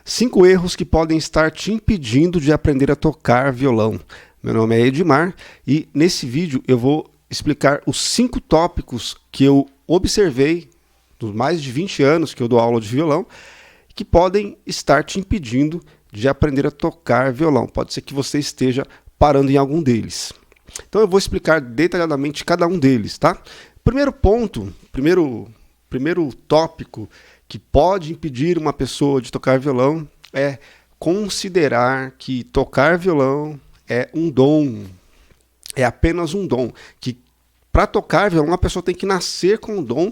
5 erros que podem estar te impedindo de aprender a tocar violão. Meu nome é Edmar e nesse vídeo eu vou explicar os 5 tópicos que eu observei dos mais de 20 anos que eu dou aula de violão que podem estar te impedindo de aprender a tocar violão. Pode ser que você esteja parando em algum deles. Então eu vou explicar detalhadamente cada um deles, tá? Primeiro ponto, primeiro tópico que pode impedir uma pessoa de tocar violão é considerar que tocar violão é um dom, é apenas um dom, que para tocar violão a pessoa tem que nascer com o dom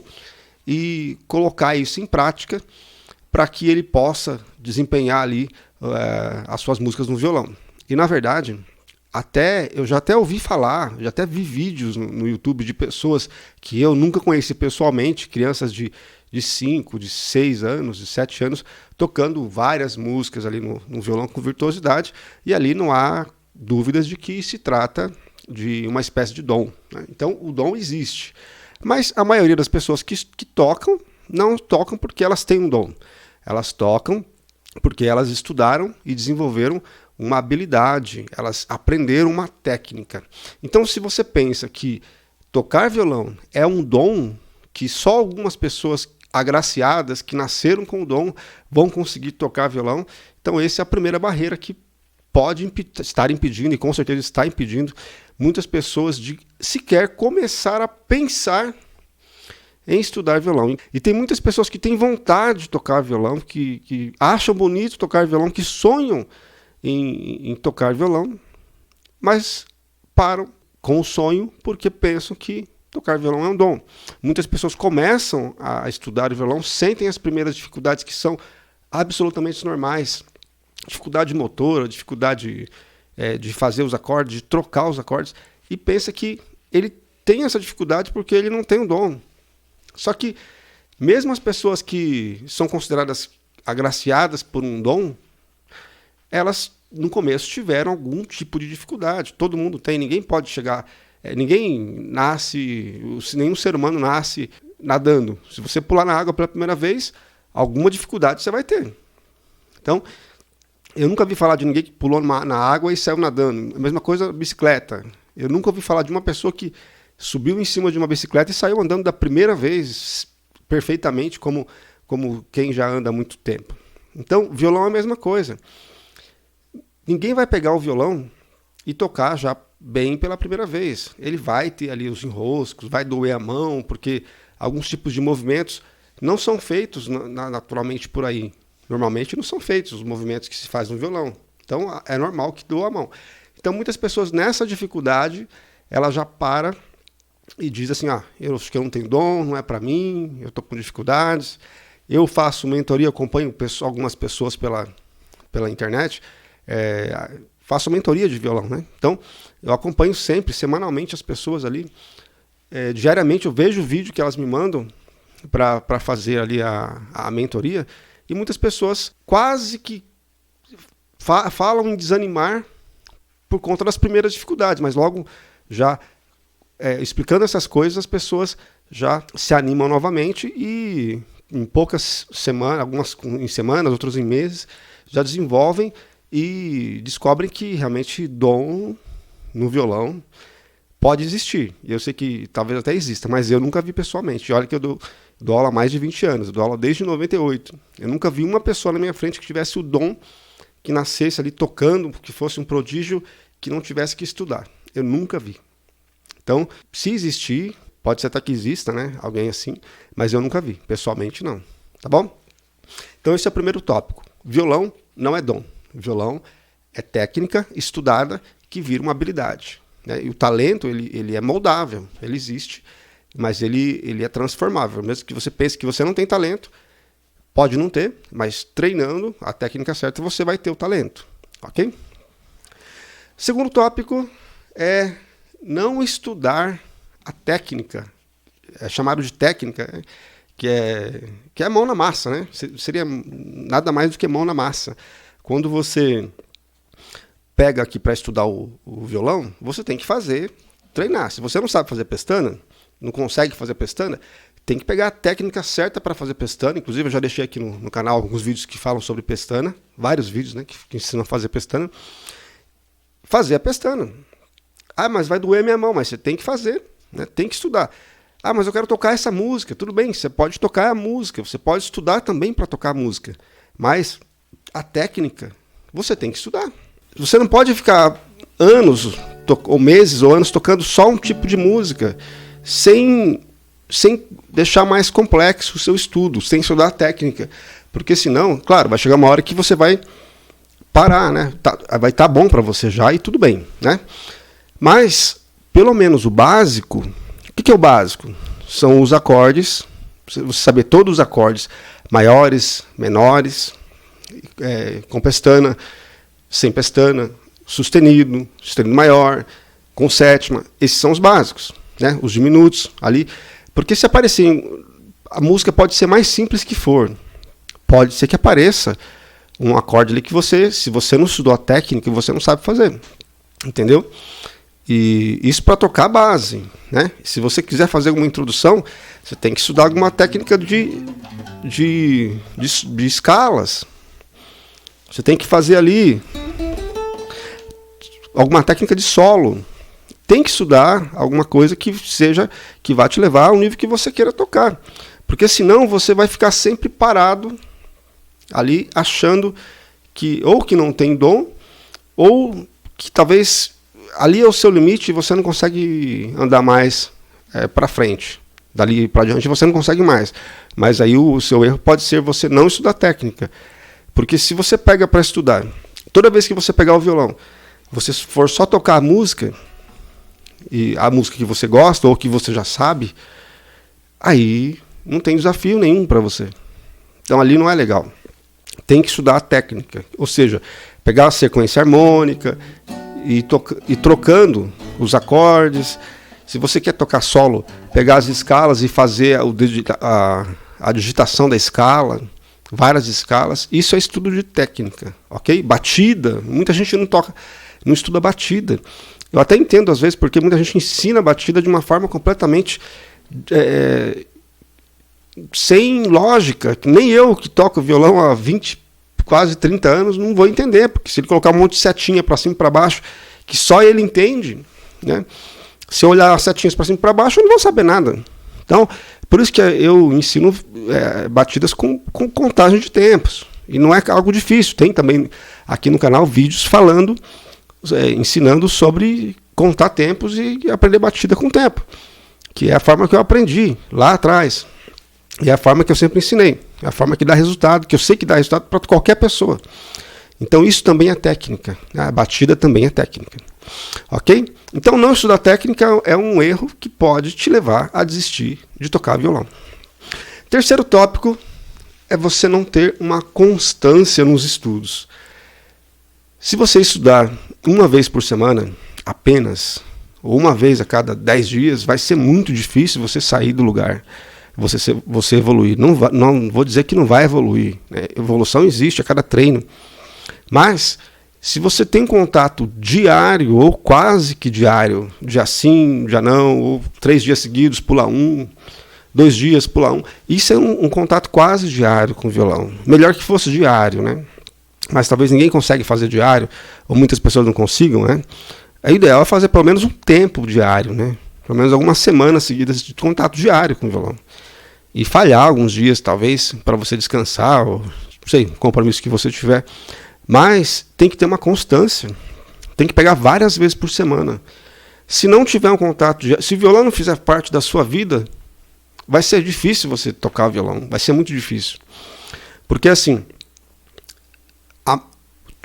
e colocar isso em prática para que ele possa desempenhar ali as suas músicas no violão. E na verdade, eu já até ouvi falar, já até vi vídeos no YouTube de pessoas que eu nunca conheci pessoalmente, crianças de 5, de 6 anos, de 7 anos, tocando várias músicas ali no violão com virtuosidade, e ali não há dúvidas de que se trata de uma espécie de dom, né? Então o dom existe, mas a maioria das pessoas que tocam, não tocam porque elas têm um dom, elas tocam porque elas estudaram e desenvolveram uma habilidade, elas aprenderam uma técnica. Então se você pensa que tocar violão é um dom que só algumas pessoas agraciadas, que nasceram com o dom, vão conseguir tocar violão, então essa é a primeira barreira que pode estar impedindo, e com certeza está impedindo, muitas pessoas de sequer começar a pensar em estudar violão. E tem muitas pessoas que têm vontade de tocar violão, que acham bonito tocar violão, que sonham em tocar violão, mas param com o sonho porque pensam que tocar violão é um dom. Muitas pessoas começam a estudar o violão, sentem as primeiras dificuldades que são absolutamente normais. Dificuldade motora, dificuldade de fazer os acordes, de trocar os acordes, e pensa que ele tem essa dificuldade porque ele não tem o dom. Só que mesmo as pessoas que são consideradas agraciadas por um dom, elas no começo tiveram algum tipo de dificuldade. Todo mundo tem, ninguém pode chegar... ninguém nasce, nenhum ser humano nasce nadando. Se você pular na água pela primeira vez, alguma dificuldade você vai ter. Então, eu nunca vi falar de ninguém que pulou na água e saiu nadando. A mesma coisa, bicicleta. Eu nunca ouvi falar de uma pessoa que subiu em cima de uma bicicleta e saiu andando da primeira vez perfeitamente, como quem já anda há muito tempo. Então, violão é a mesma coisa. Ninguém vai pegar o violão e tocar já bem pela primeira vez. Ele vai ter ali os enroscos, vai doer a mão, porque alguns tipos de movimentos não são feitos naturalmente por aí. Normalmente não são feitos os movimentos que se faz no violão. Então é normal que doa a mão. Então muitas pessoas nessa dificuldade, ela já para e diz assim, eu acho que eu não tenho dom, não é para mim, eu estou com dificuldades. Eu faço mentoria, acompanho algumas pessoas pela internet, faço mentoria de violão, né? Então eu acompanho sempre, semanalmente as pessoas ali, diariamente eu vejo o vídeo que elas me mandam para fazer ali a mentoria, e muitas pessoas quase que falam em desanimar por conta das primeiras dificuldades, mas logo já explicando essas coisas, as pessoas já se animam novamente e em poucas semanas, algumas em semanas, outras em meses, já desenvolvem e descobrem que realmente dom no violão pode existir. E eu sei que talvez até exista, mas eu nunca vi pessoalmente. E olha que eu dou aula há mais de 20 anos, eu dou aula desde 98. Eu nunca vi uma pessoa na minha frente que tivesse o dom, que nascesse ali tocando, que fosse um prodígio, que não tivesse que estudar. Eu nunca vi. Então, se existir, pode ser até que exista, né, alguém assim, mas eu nunca vi, pessoalmente não. Tá bom? Então esse é o primeiro tópico. Violão não é dom. Violão é técnica estudada que vira uma habilidade, né? E o talento, ele é moldável, ele existe, mas ele é transformável. Mesmo que você pense que você não tem talento, pode não ter, mas treinando a técnica certa você vai ter o talento, ok? Segundo tópico é não estudar a técnica, é chamado de técnica, que é mão na massa, né? Seria nada mais do que mão na massa. Quando você pega aqui para estudar o violão, você tem que treinar. Se você não sabe fazer pestana, não consegue fazer pestana, tem que pegar a técnica certa para fazer pestana. Inclusive, eu já deixei aqui no canal alguns vídeos que falam sobre pestana. Vários vídeos, né, que ensinam a fazer pestana. Fazer a pestana. Ah, mas vai doer minha mão. Mas você tem que fazer, né, tem que estudar. Ah, mas eu quero tocar essa música. Tudo bem, você pode tocar a música. Você pode estudar também para tocar a música. Mas a técnica, você tem que estudar. Você não pode ficar anos, ou meses, ou anos tocando só um tipo de música, sem deixar mais complexo o seu estudo, sem estudar a técnica. Porque senão, claro, vai chegar uma hora que você vai parar, né? Vai estar bom para você já e tudo bem, né? Mas, pelo menos o básico, o que é o básico? São os acordes, você saber todos os acordes, maiores, menores, com pestana, sem pestana, sustenido, sustenido maior, com sétima. Esses são os básicos, né? Os diminutos ali. Porque se aparecer, a música pode ser mais simples que for. Pode ser que apareça um acorde ali que você, se você não estudou a técnica, você não sabe fazer. Entendeu? E isso para tocar a base, né? Se você quiser fazer alguma introdução, você tem que estudar alguma técnica de escalas. Você tem que fazer ali alguma técnica de solo. Tem que estudar alguma coisa que vá te levar ao nível que você queira tocar. Porque senão você vai ficar sempre parado ali, achando que ou que não tem dom, ou que talvez ali é o seu limite e você não consegue andar mais para frente. Dali para diante você não consegue mais. Mas aí o seu erro pode ser você não estudar técnica. Porque se você pega para estudar, toda vez que você pegar o violão, você for só tocar a música, e a música que você gosta ou que você já sabe, aí não tem desafio nenhum para você. Então ali não é legal. Tem que estudar a técnica, ou seja, pegar a sequência harmônica e trocando os acordes. Se você quer tocar solo, pegar as escalas e fazer a digitação da escala, várias escalas. Isso é estudo de técnica, ok? Batida, muita gente não estuda batida. Eu até entendo às vezes porque muita gente ensina a batida de uma forma completamente sem lógica. Nem eu que toco violão há 20, quase 30 anos não vou entender, porque se ele colocar um monte de setinha para cima e para baixo, que só ele entende, né? Se eu olhar as setinhas para cima e para baixo, eu não vou saber nada. Então, por isso que eu ensino batidas com contagem de tempos. E não é algo difícil. Tem também aqui no canal vídeos falando, ensinando sobre contar tempos e aprender batida com tempo. Que é a forma que eu aprendi lá atrás. E é a forma que eu sempre ensinei. É a forma que dá resultado, que eu sei que dá resultado para qualquer pessoa. Então isso também é técnica. A batida também é técnica. Ok? Então não estudar técnica é um erro que pode te levar a desistir de tocar violão. Terceiro tópico é você não ter uma constância nos estudos. Se você estudar uma vez por semana apenas, ou uma vez a cada 10 dias, vai ser muito difícil você sair do lugar, você evoluir. Não vou dizer que não vai evoluir, né? Evolução existe a cada treino. Mas se você tem contato diário, ou quase que diário, dia sim, dia não, ou 3 dias seguidos, pula 1, 2 dias, pula 1, isso é um contato quase diário com o violão. Melhor que fosse diário, né? Mas talvez ninguém consiga fazer diário, ou muitas pessoas não consigam, né? É ideal fazer pelo menos um tempo diário, né? Pelo menos algumas semanas seguidas de contato diário com o violão. E falhar alguns dias, talvez, para você descansar, ou não sei, compromisso que você tiver. Mas tem que ter uma constância. Tem que pegar várias vezes por semana. Se não tiver um contato, se o violão não fizer parte da sua vida, vai ser difícil você tocar violão. Vai ser muito difícil. Porque assim,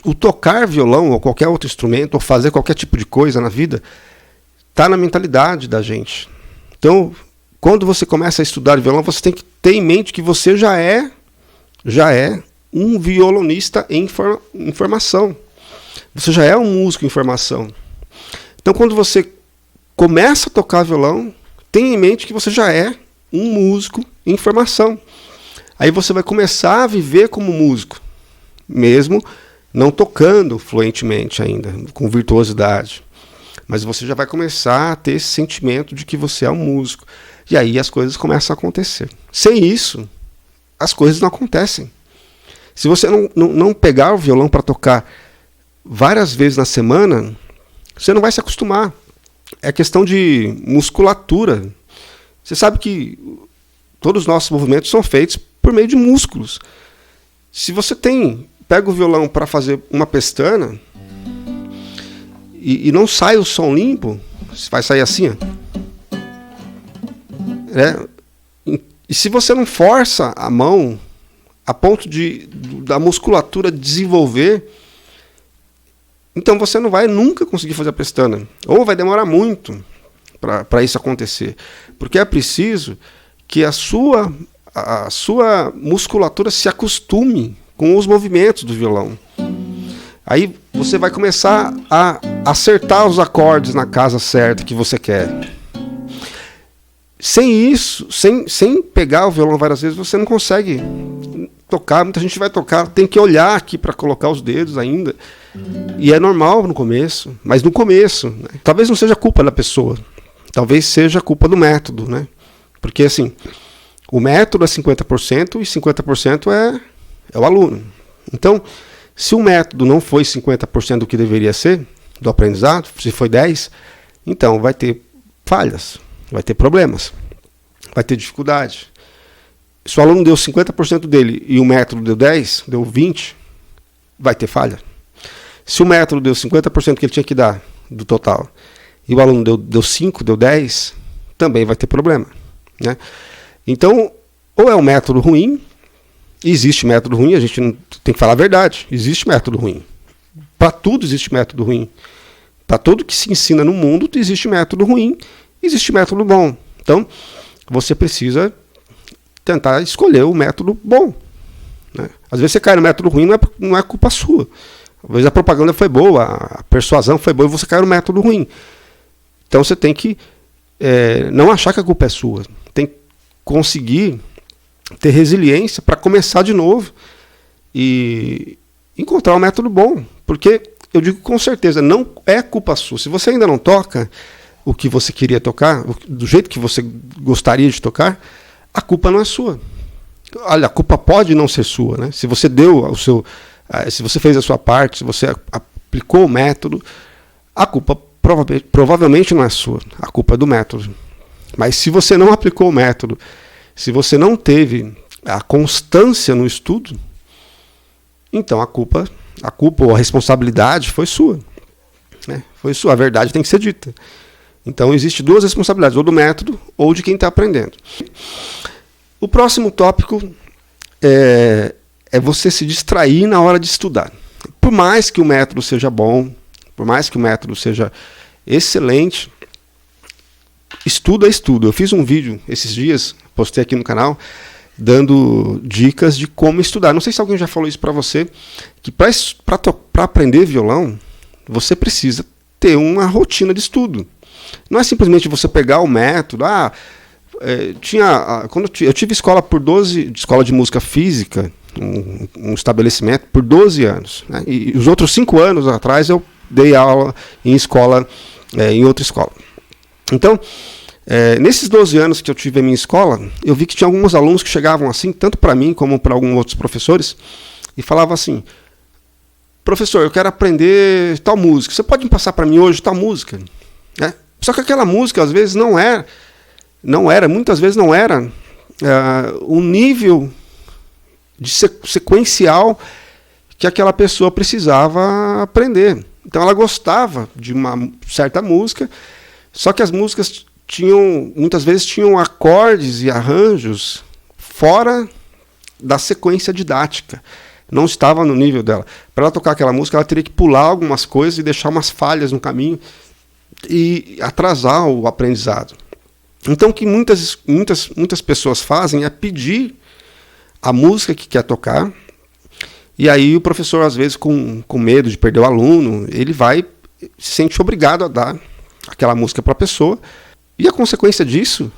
o tocar violão ou qualquer outro instrumento, ou fazer qualquer tipo de coisa na vida, está na mentalidade da gente. Então, quando você começa a estudar violão, você tem que ter em mente que você já é um violonista em formação. Você já é um músico em formação. Então, quando você começa a tocar violão, tenha em mente que você já é um músico em formação. Aí você vai começar a viver como músico, mesmo não tocando fluentemente ainda, com virtuosidade. mas você já vai começar a ter esse sentimento de que você é um músico. E aí as coisas começam a acontecer. Sem isso, as coisas não acontecem. Se você não pegar o violão para tocar várias vezes na semana, você não vai se acostumar. É questão de musculatura. Você sabe que todos os nossos movimentos são feitos por meio de músculos. Se você pega o violão para fazer uma pestana e não sai o som limpo, vai sair assim, ó. E se você não força a mão a ponto da musculatura desenvolver, então você não vai nunca conseguir fazer a pestana. Ou vai demorar muito para isso acontecer. Porque é preciso que a sua musculatura se acostume com os movimentos do violão. Aí você vai começar a acertar os acordes na casa certa que você quer. Sem isso, sem pegar o violão várias vezes, você não consegue tocar. Muita gente vai tocar, tem que olhar aqui para colocar os dedos ainda. E é normal no começo, mas no começo, né? Talvez não seja culpa da pessoa, talvez seja culpa do método, né? Porque assim, o método é 50% e 50% é o aluno. Então, se o método não foi 50% do que deveria ser, do aprendizado, se foi 10%, então vai ter falhas, vai ter problemas, vai ter dificuldade. Se o aluno deu 50% dele e o método deu 10%, deu 20%, vai ter falha. Se o método deu 50% que ele tinha que dar do total e o aluno deu 5%, deu 10%, também vai ter problema, né? Então, ou é um método ruim, existe método ruim, a gente não tem que falar a verdade, existe método ruim. Para tudo existe método ruim. Para tudo que se ensina no mundo existe método ruim, existe método bom. Então, você precisa tentar escolher o método bom, né? Às vezes você cai no método ruim, não é culpa sua. Às vezes a propaganda foi boa, a persuasão foi boa e você cai no método ruim. Então você tem que não achar que a culpa é sua. Tem que conseguir ter resiliência para começar de novo e encontrar um método bom. Porque eu digo com certeza, não é culpa sua. Se você ainda não toca o que você queria tocar, do jeito que você gostaria de tocar, a culpa não é sua. Olha, a culpa pode não ser sua, né? Se você se você fez a sua parte, se você aplicou o método, a culpa provavelmente não é sua, a culpa é do método. Mas se você não aplicou o método, se você não teve a constância no estudo, então a culpa ou a responsabilidade foi sua, né? Foi sua, a verdade tem que ser dita. Então existe duas responsabilidades, ou do método ou de quem está aprendendo. O próximo tópico é você se distrair na hora de estudar. Por mais que o método seja bom, por mais que o método seja excelente, estudo é estudo. Eu fiz um vídeo esses dias, postei aqui no canal, dando dicas de como estudar. Não sei se alguém já falou isso para você, que para aprender violão, você precisa ter uma rotina de estudo. Não é simplesmente você pegar o método. Quando eu tive escola escola de música física, um estabelecimento por 12 anos, né? E os outros 5 anos atrás eu dei aula em escola, em outra escola. Então, nesses 12 anos que eu tive a minha escola, eu vi que tinha alguns alunos que chegavam assim, tanto para mim como para alguns outros professores, e falavam assim: professor, eu quero aprender tal música, você pode me passar para mim hoje tal música? Só que aquela música às vezes muitas vezes não era o nível de sequencial que aquela pessoa precisava aprender. Então ela gostava de uma certa música, só que as músicas muitas vezes tinham acordes e arranjos fora da sequência didática. Não estava no nível dela. Para ela tocar aquela música, ela teria que pular algumas coisas e deixar umas falhas no caminho e atrasar o aprendizado. Então o que muitas pessoas fazem é pedir a música que quer tocar, e aí o professor, às vezes, com medo de perder o aluno, ele se sente obrigado a dar aquela música para a pessoa, e a consequência disso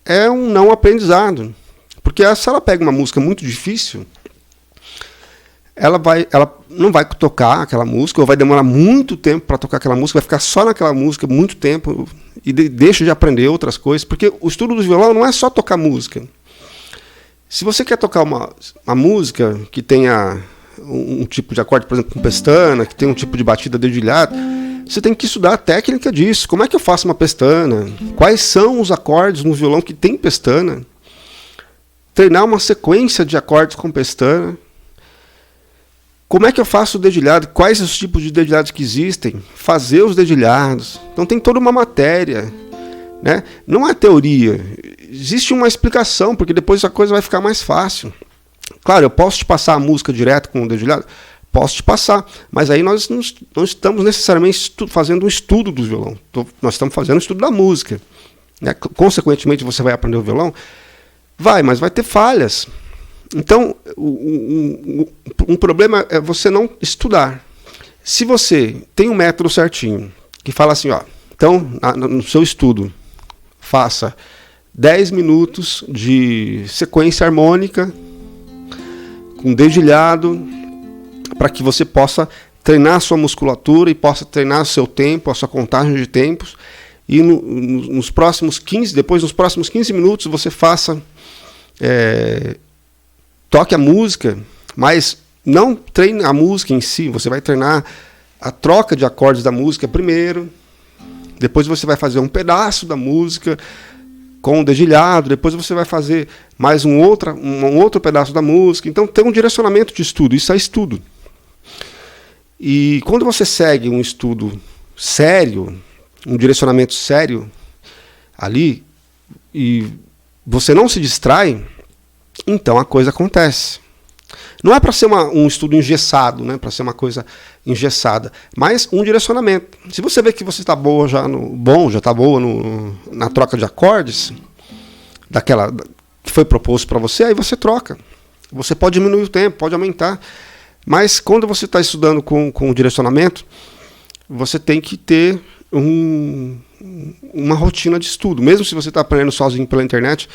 é um não aprendizado. Porque se ela pega uma música muito difícil, ela não vai tocar aquela música, ou vai demorar muito tempo para tocar aquela música, vai ficar só naquela música muito tempo e deixa de aprender outras coisas, porque o estudo do violão não é só tocar música. Se você quer tocar uma música que tenha um tipo de acorde, por exemplo, com pestana, que tem um tipo de batida dedilhada, você tem que estudar a técnica disso. Como é que eu faço uma pestana? Quais são os acordes no violão que tem pestana? Treinar uma sequência de acordes com pestana. Como é que eu faço o dedilhado? Quais os tipos de dedilhados que existem? Fazer os dedilhados. Então tem toda uma matéria, né? Não é teoria. Existe uma explicação, porque depois a coisa vai ficar mais fácil. Claro, eu posso te passar a música direto com o dedilhado? Posso te passar, mas aí nós não estamos necessariamente fazendo um estudo do violão. Nós estamos fazendo um estudo da música, né? Consequentemente, você vai aprender o violão? Vai, mas vai ter falhas. Então, um problema é você não estudar. Se você tem um método certinho, que fala assim, ó, então, no seu estudo, faça 10 minutos de sequência harmônica, com dedilhado, para que você possa treinar a sua musculatura e possa treinar o seu tempo, a sua contagem de tempos, e nos próximos 15 minutos você faça, toque a música, mas não treine a música em si, você vai treinar a troca de acordes da música primeiro, depois você vai fazer um pedaço da música com o dedilhado, depois você vai fazer mais um outro pedaço da música. Então tem um direcionamento de estudo, isso é estudo. E quando você segue um estudo sério, um direcionamento sério ali, e você não se distrai, então a coisa acontece. Não é para ser um estudo engessado, né, para ser uma coisa engessada, mas um direcionamento. Se você vê que você está boa na troca de acordes, daquela que foi proposto para você, aí você troca. Você pode diminuir o tempo, pode aumentar. Mas quando você está estudando com o direcionamento, você tem que ter uma rotina de estudo. Mesmo se você está aprendendo sozinho pela internet,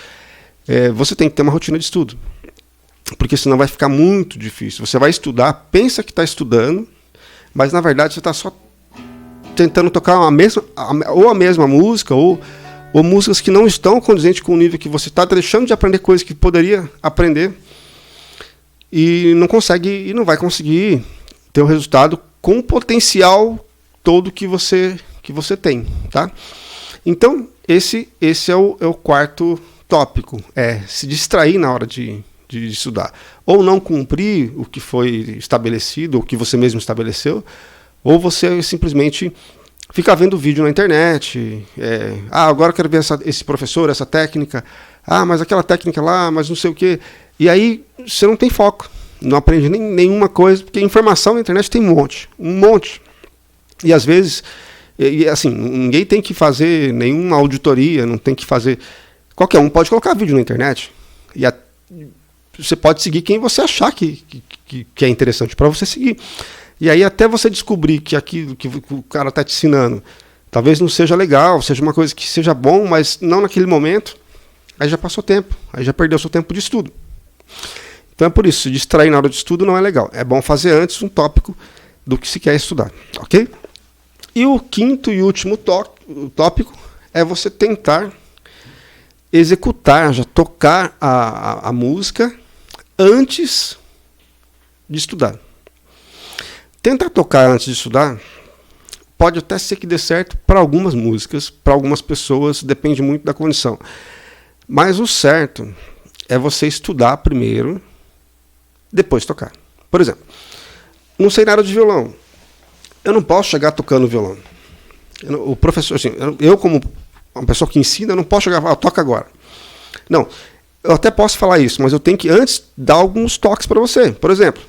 você tem que ter uma rotina de estudo. Porque senão vai ficar muito difícil. Você vai estudar, pensa que está estudando, mas na verdade você está só tentando tocar a mesma música, ou músicas que não estão condizentes com o nível que você está, deixando de aprender coisas que poderia aprender, e não consegue, e não vai conseguir ter um resultado com o potencial todo que você tem, tá? Então, esse é o quarto tópico, se distrair na hora de estudar. Ou não cumprir o que foi estabelecido, ou o que você mesmo estabeleceu, ou você simplesmente ficar vendo vídeo na internet, agora eu quero ver esse professor, essa técnica, mas aquela técnica lá, mas não sei o quê. E aí você não tem foco, não aprende nenhuma coisa, porque informação na internet tem um monte. E às vezes, assim, ninguém tem que fazer nenhuma auditoria, não tem que fazer... Qualquer um pode colocar vídeo na internet, e você pode seguir quem você achar que é interessante para você seguir. E aí até você descobrir que aquilo que o cara está te ensinando talvez não seja legal, seja uma coisa que seja bom, mas não naquele momento, aí já passou tempo, aí já perdeu seu tempo de estudo. Então é por isso, se distrair na hora de estudo não é legal. É bom fazer antes um tópico do que se quer estudar, ok? E o quinto e último tópico é você tentar executar, já tocar a música antes de estudar. Tentar tocar antes de estudar pode até ser que dê certo para algumas músicas, para algumas pessoas, depende muito da condição. Mas o certo é você estudar primeiro, depois tocar. Por exemplo, não sei nada de violão. Eu não posso chegar tocando violão. O professor, assim, eu como uma pessoa que ensina, eu não posso chegar e falar, toca agora. Não, eu até posso falar isso, mas eu tenho que antes dar alguns toques para você. Por exemplo,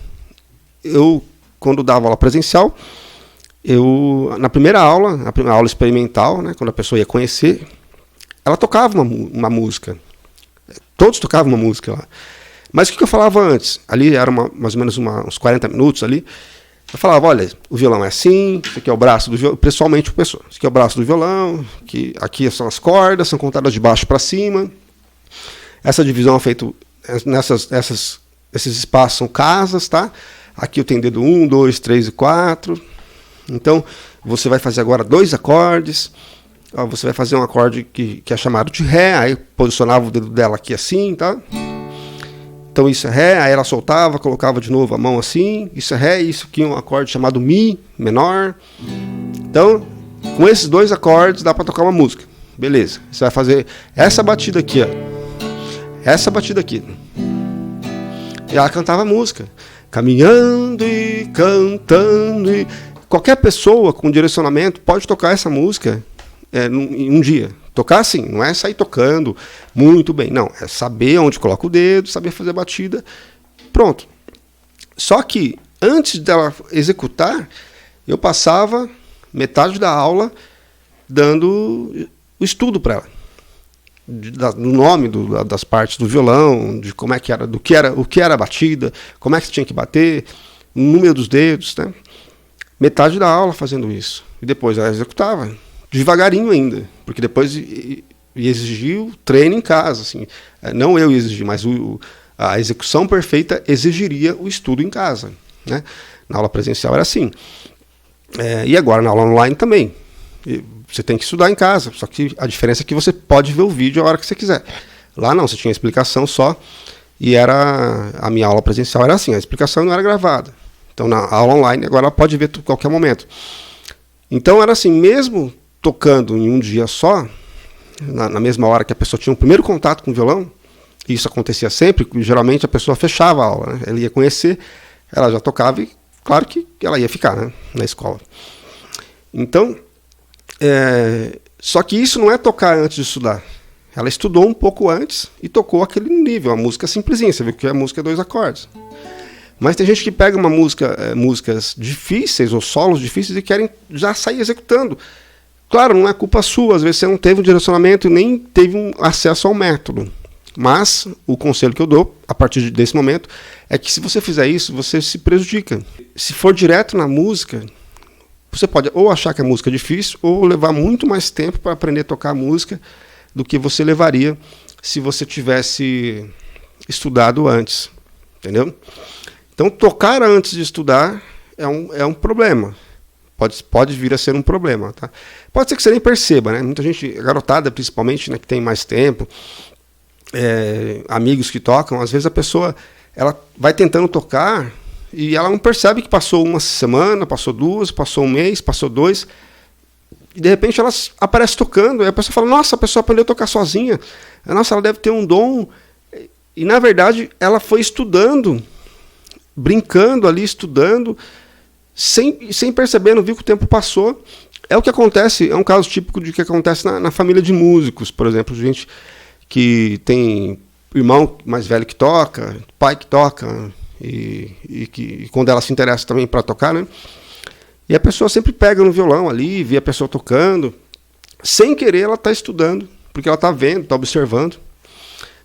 eu, quando dava aula presencial, na primeira aula, a aula experimental, né, quando a pessoa ia conhecer, ela tocava uma música. Todos tocavam uma música lá. Mas o que eu falava antes? Ali era mais ou menos uns 40 minutos ali. Eu falava, olha, o violão é assim, esse aqui é o braço do violão, pessoalmente o professor. Esse aqui é o braço do violão, aqui são as cordas, são contadas de baixo para cima. Essa divisão é feita, esses espaços são casas, tá? aqui eu tenho dedo 1, 2, 3 e 4. Então, você vai fazer agora 2 acordes. Ó, você vai fazer um acorde que é chamado de Ré, aí posicionava o dedo dela aqui assim, tá? Então isso é Ré, aí ela soltava, colocava de novo a mão assim, isso é Ré, isso aqui é um acorde chamado Mi, menor. Então, com esses 2 acordes dá para tocar uma música. Beleza, você vai fazer essa batida aqui, ó. Essa batida aqui. E ela cantava a música. Caminhando e cantando. Qualquer pessoa com direcionamento pode tocar essa música em um dia. Tocar assim, não é sair tocando muito bem. Não, é saber onde coloca o dedo, saber fazer a batida. Pronto. Só que antes dela executar, eu passava metade da aula dando o estudo para ela. Do nome das partes do violão, de como é que era, o que era a batida, como é que você tinha que bater, o número dos dedos, né? Metade da aula fazendo isso. E depois ela executava, devagarinho ainda, porque depois ia exigir o treino em casa. Assim. Não eu ia exigir, mas a execução perfeita exigiria o estudo em casa. Né? Na aula presencial era assim. E agora na aula online também. Você tem que estudar em casa, só que a diferença é que você pode ver o vídeo a hora que você quiser. Lá não, você tinha explicação só, e a minha aula presencial era assim, a explicação não era gravada. Então na aula online agora ela pode ver a qualquer momento. Então era assim, mesmo tocando em um dia só, na mesma hora que a pessoa tinha um primeiro contato com o violão, e isso acontecia sempre, geralmente a pessoa fechava a aula, né? Ela ia conhecer, ela já tocava e claro que ela ia ficar, né, na escola. Então, só que isso não é tocar antes de estudar. Ela estudou um pouco antes e tocou aquele nível, a música simplesinha, você viu que a música é 2 acordes. Mas tem gente que pega uma músicas difíceis ou solos difíceis e querem já sair executando. Claro, não é culpa sua, às vezes você não teve um direcionamento e nem teve um acesso ao método. Mas o conselho que eu dou, a partir desse momento, é que se você fizer isso, você se prejudica. Se for direto na música, você pode ou achar que a música é difícil ou levar muito mais tempo para aprender a tocar a música do que você levaria se você tivesse estudado antes. Entendeu? Então, tocar antes de estudar é um problema. Pode vir a ser um problema. Tá? Pode ser que você nem perceba, né? Muita gente, garotada principalmente, né, que tem mais tempo, amigos que tocam, às vezes a pessoa ela vai tentando tocar e ela não percebe que passou uma semana, passou 2, passou um mês, passou 2, e de repente ela aparece tocando, e a pessoa fala, nossa, a pessoa aprendeu a tocar sozinha, nossa, ela deve ter um dom, e na verdade ela foi estudando, brincando ali, estudando, sem perceber, não viu que o tempo passou. É o que acontece, é um caso típico de que acontece na família de músicos, por exemplo, gente que tem irmão mais velho que toca, pai que toca, e quando ela se interessa também para tocar, né? E a pessoa sempre pega no violão ali, vê a pessoa tocando, sem querer ela está estudando, porque ela está vendo, está observando.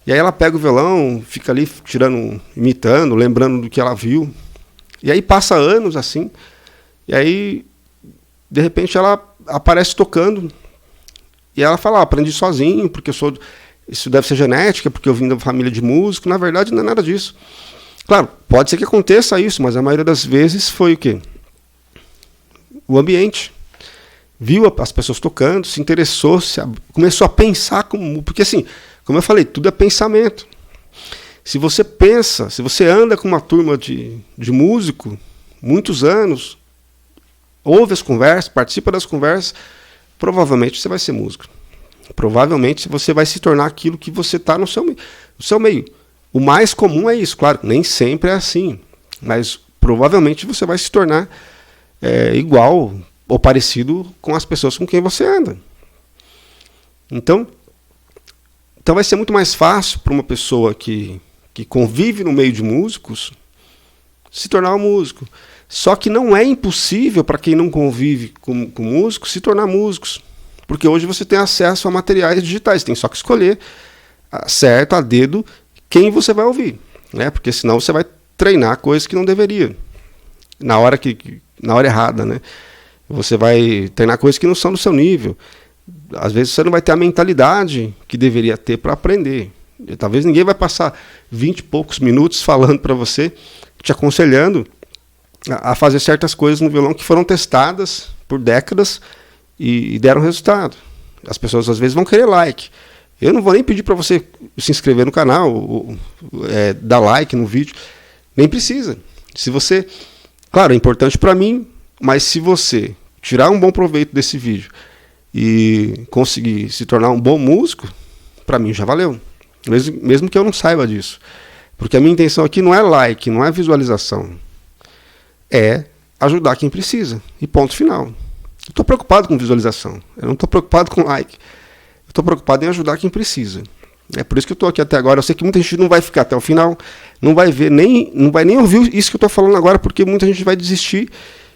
E aí ela pega o violão, fica ali tirando, imitando, lembrando do que ela viu. E aí passa anos assim, e aí de repente ela aparece tocando, e ela fala, aprendi sozinho, porque isso deve ser genética, porque eu vim da família de músico. Na verdade não é nada disso. Claro, pode ser que aconteça isso, mas a maioria das vezes foi o quê? O ambiente. Viu as pessoas tocando, se interessou, começou a pensar como... Porque assim, como eu falei, tudo é pensamento. Se você pensa, se você anda com uma turma de músico, muitos anos, ouve as conversas, participa das conversas, provavelmente você vai ser músico. Provavelmente você vai se tornar aquilo que você está no seu meio. O mais comum é isso, claro, nem sempre é assim, mas provavelmente você vai se tornar igual ou parecido com as pessoas com quem você anda. Então vai ser muito mais fácil para uma pessoa que convive no meio de músicos se tornar um músico. Só que não é impossível para quem não convive com músicos se tornar músicos. Porque hoje você tem acesso a materiais digitais, tem só que escolher certo, a dedo, quem você vai ouvir, né? Porque senão você vai treinar coisas que não deveria, na hora errada, né? Você vai treinar coisas que não são do seu nível. Às vezes você não vai ter a mentalidade que deveria ter para aprender. E talvez ninguém vai passar 20 e poucos minutos falando para você, te aconselhando a fazer certas coisas no violão que foram testadas por décadas e deram resultado. As pessoas às vezes vão querer like. Eu não vou nem pedir para você se inscrever no canal, ou dar like no vídeo, nem precisa. Se você, claro, é importante para mim, mas se você tirar um bom proveito desse vídeo e conseguir se tornar um bom músico, para mim já valeu. Mesmo que eu não saiba disso. Porque a minha intenção aqui não é like, não é visualização. É ajudar quem precisa. E ponto final. Eu estou preocupado com visualização. Eu não estou preocupado com like. Eu estou preocupado em ajudar quem precisa. É por isso que eu estou aqui até agora. Eu sei que muita gente não vai ficar até o final, não vai ver não vai nem ouvir isso que eu estou falando agora, porque muita gente vai desistir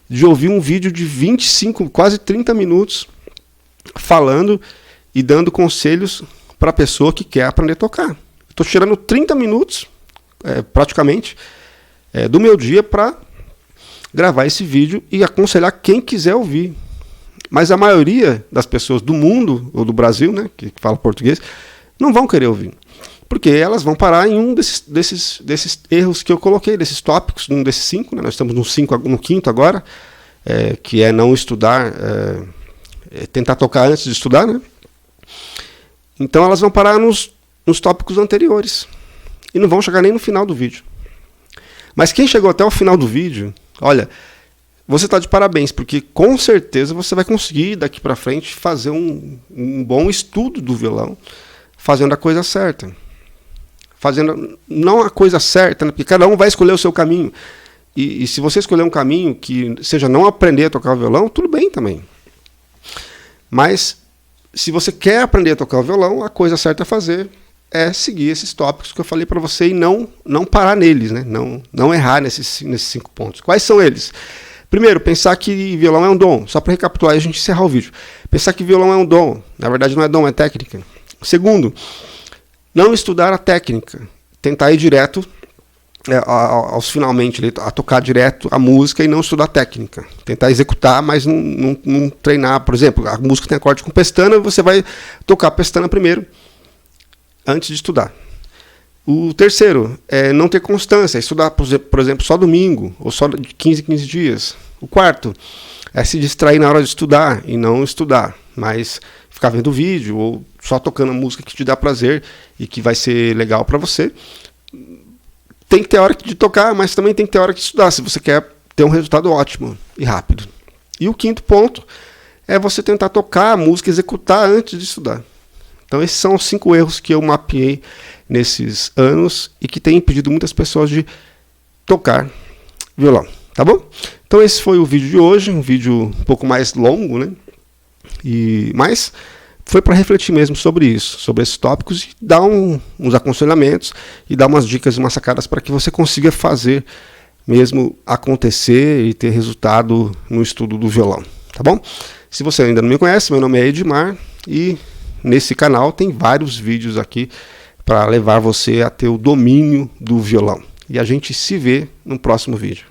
de ouvir um vídeo de 25, quase 30 minutos falando e dando conselhos para a pessoa que quer aprender a tocar. Estou tirando 30 minutos, praticamente, do meu dia para gravar esse vídeo e aconselhar quem quiser ouvir. Mas a maioria das pessoas do mundo, ou do Brasil, né, que fala português, não vão querer ouvir. Porque elas vão parar em um desses erros que eu coloquei, desses tópicos, um desses 5, né, nós estamos no quinto agora, que é não estudar, tentar tocar antes de estudar, né? Então elas vão parar nos tópicos anteriores e não vão chegar nem no final do vídeo. Mas quem chegou até o final do vídeo, olha, você está de parabéns, porque com certeza você vai conseguir daqui para frente fazer um bom estudo do violão, fazendo a coisa certa. Fazendo não a coisa certa, né? Porque cada um vai escolher o seu caminho. E se você escolher um caminho que seja não aprender a tocar o violão, tudo bem também. Mas se você quer aprender a tocar o violão, a coisa certa a fazer é seguir esses tópicos que eu falei para você e não parar neles, né? Não errar nesses 5 pontos. Quais são eles? Primeiro, pensar que violão é um dom. Só para recapitular e a gente encerrar o vídeo. Pensar que violão é um dom. Na verdade não é dom, é técnica. Segundo, não estudar a técnica. Tentar ir direto aos finalmente, a tocar direto a música e não estudar a técnica. Tentar executar, mas não treinar. Por exemplo, a música tem acorde com pestana, você vai tocar a pestana primeiro, antes de estudar. O terceiro é não ter constância, estudar, por exemplo, só domingo, ou só de 15 em 15 dias. O quarto é se distrair na hora de estudar e não estudar, mas ficar vendo vídeo ou só tocando a música que te dá prazer e que vai ser legal para você. Tem que ter hora de tocar, mas também tem que ter hora de estudar, se você quer ter um resultado ótimo e rápido. E o quinto ponto é você tentar tocar a música, executar antes de estudar. Então esses são os 5 erros que eu mapeei nesses anos e que têm impedido muitas pessoas de tocar violão, tá bom? Então esse foi o vídeo de hoje, um vídeo um pouco mais longo, né? Mas foi para refletir mesmo sobre isso, sobre esses tópicos, e dar uns aconselhamentos e dar umas dicas e umas sacadas para que você consiga fazer mesmo acontecer e ter resultado no estudo do violão, tá bom? Se você ainda não me conhece, meu nome é Edmar e nesse canal tem vários vídeos aqui para levar você a ter o domínio do violão. E a gente se vê no próximo vídeo.